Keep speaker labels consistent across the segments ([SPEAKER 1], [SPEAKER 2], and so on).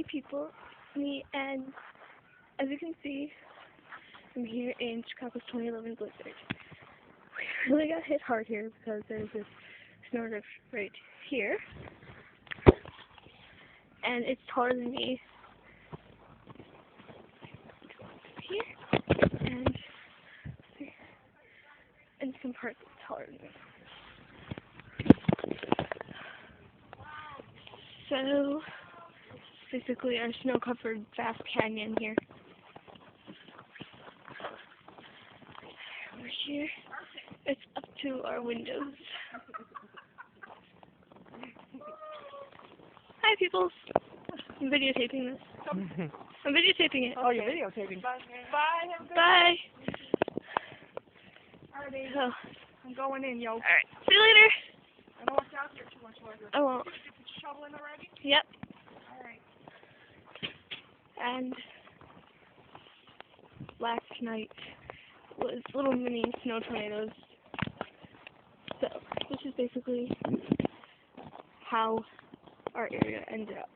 [SPEAKER 1] Hey people, me, and as you can see, I'm here in Chicago's 2011 blizzard. We really got hit hard here because there's this snow drift right here, and it's taller than me. Here, and some parts it's taller than me. So, basically our snow-covered vast canyon here. Over here, it's up to our windows. Hi, people. I'm videotaping this. I'm videotaping it.
[SPEAKER 2] Oh, you're videotaping. Bye. Bye.
[SPEAKER 1] Bye.
[SPEAKER 2] Alright,
[SPEAKER 1] So,
[SPEAKER 2] I'm going in, yo.
[SPEAKER 1] alright. See you later.
[SPEAKER 2] I don't want you out here too much longer.
[SPEAKER 1] I won't.
[SPEAKER 2] Did you put your shovel in already?
[SPEAKER 1] Yep.
[SPEAKER 2] Alright.
[SPEAKER 1] And last night was little mini snow tornadoes. So, this is basically how our area ended up.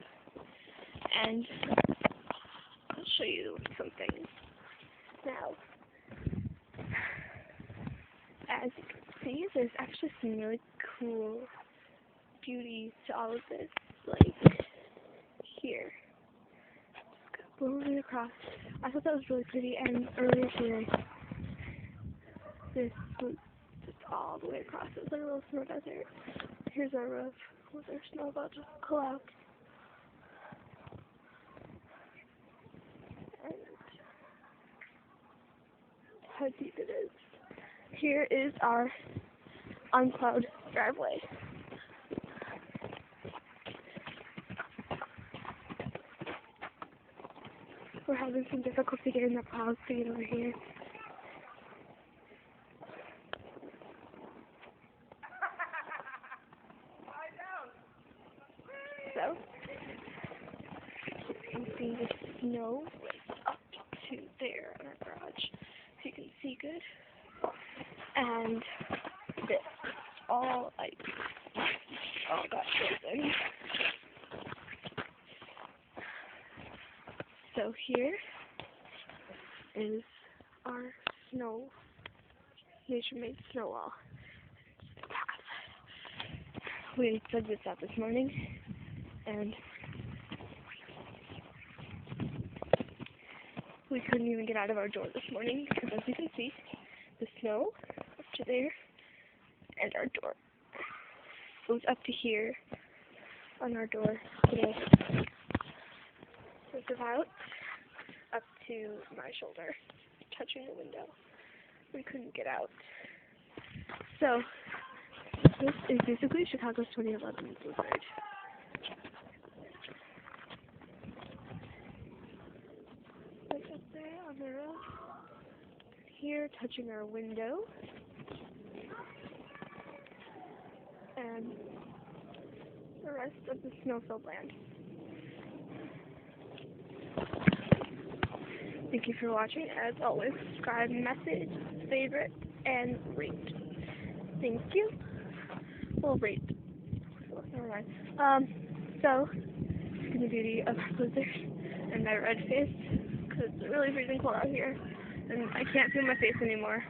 [SPEAKER 1] And I'll show you something now. As you can see, there's actually some really cool beauty to all of this. Like, here. Just go moving across. I thought that was really pretty, and earlier today, this was just all the way across. It was like a little snow desert. Here's our roof with our snow about to collapse. And how deep it is. Here is our unplowed driveway. We're having some difficulty getting the plows to get over here. So, you can see the snow right up to there in our garage, so you can see good. And this all ice. All got frozen. So here is our snow, nature-made snow wall. We dug this out this morning, and we couldn't even get out of our door this morning because, as you can see, the snow up to there, and our door goes up to here on our door today. It's about up to my shoulder, touching the window. We couldn't get out. So, this is basically Chicago's 2011 blizzard. Right up there on the roof. Here, touching our window. And the rest of the snow-filled land. Thank you for watching. As always, subscribe, message, favorite, and rate. Thank you. Well, rate. Never mind. So, see the beauty of our blizzard and my red face, because it's really freezing cold out here, and I can't feel my face anymore.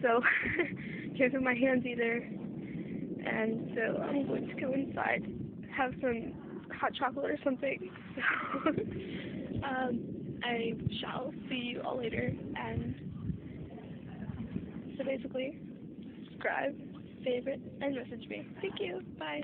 [SPEAKER 1] So, can't feel my hands either. And so I'm going to go inside, have some hot chocolate or something. So, I shall see you all later. And so basically, subscribe, favorite, and message me. Thank you. Bye.